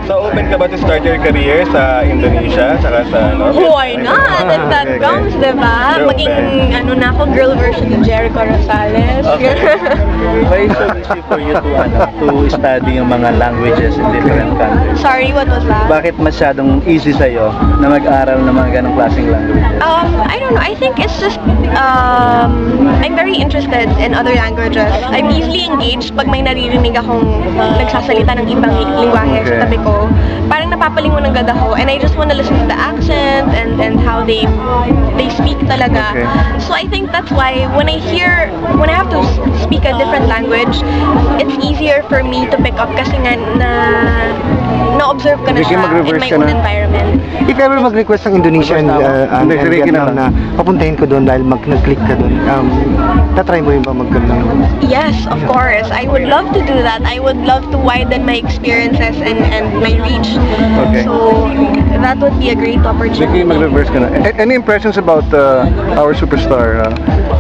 So, open ka ba to start your career sa Indonesia? Saka sa ano? Why not? If that comes, diba? Maging ano na ako, girl version ni Jericho Rosales. Okay. Why is it easy for you to study yung mga languages in different countries? Sorry, what was that? Bakit masyadong easy sa'yo na mag-aral ng mga ganong klaseng languages? I don't know. I think it's just, I'm very interested in other languages. I'm easily engaged pag may naririnig akong nagsasalita ng ibang lingwahe sa tabi ko. Parang napapalingon agad ako, and I just want to listen to the accent and how they speak talaga. Okay. So I think that's why when I have to speak a different language, it's easier for me to pick up kasi nga na-observe ko na siya in my own environment. If ever mag-request ng Indonesia and Vietnam na papuntahin ko doon dahil nag-click ka doon, tatry mo yun ba magkaroon? Yes, of course. I would love to do that. I would love to widen my experiences and my reach. Okay. So that would be a great opportunity. mag-reverse ka na. Any impressions about our superstar,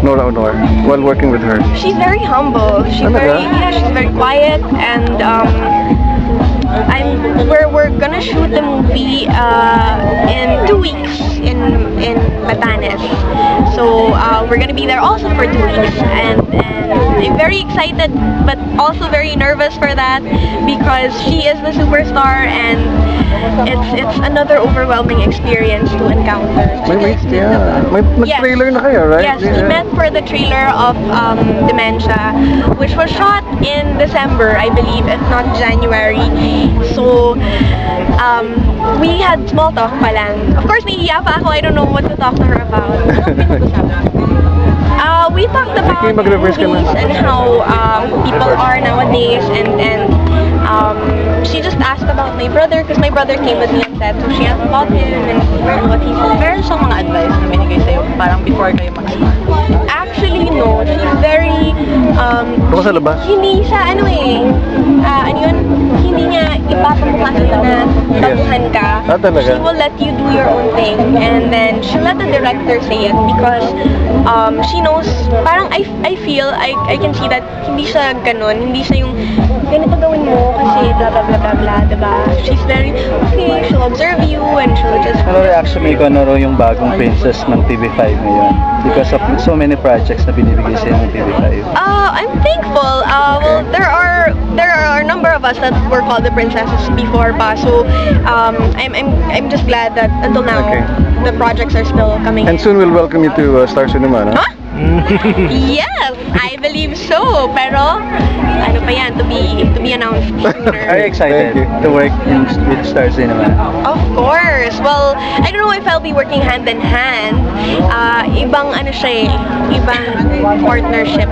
Nora Aunor, while working with her? She's very humble. She's very quiet, and we're gonna shoot the movie in 2 weeks in Batanes. So we're gonna be there also for 2 weeks, and I'm very excited but also very nervous for that because she is the superstar, and it's another overwhelming experience to encounter. May trailer na kayo, right? Yes, we met for the trailer of Dementia, which was shot in December, I believe, if not January. So we had small talk pa lang. Of course, nahihiya pa ako. I don't know what to talk to her about. We talked about movies and how people are nowadays, and she just asked about my brother because my brother came with me on set, so she asked about him and what he's doing. Meron siyang mga advice na binigay sa'yo parang before kayo mag-start? Actually, no. She's very, Baka sa labas? hindi siya, hindi niya ipapamukha sa'yo na baguhan ka. Talaga? She will let you do your own thing, and then she'll let the director say it because she knows, parang I feel, I can see that hindi siya ganun, hindi siya yung ganito gawin mo kasi blah blah blah blah blah, diba? She's very, okay, she'll observe you and she'll just... Ano reaction mo kung ano yung bagong princess ng TV5 ngayon? Because of so many projects na binibigay sa'yo ng TV5. I'm thankful. Well, there are a number of us that were called the princesses before pa. So I'm just glad that until now the projects are still coming in. And soon we'll welcome you to Star Cinema, no? Huh? Yes, I believe so. Pero ano pa yan, to be announced sooner. Are you excited to work with Star Cinema? Of course. Well, I don't know if I'll be working hand in hand. Ibang ano siya eh, ibang partnership.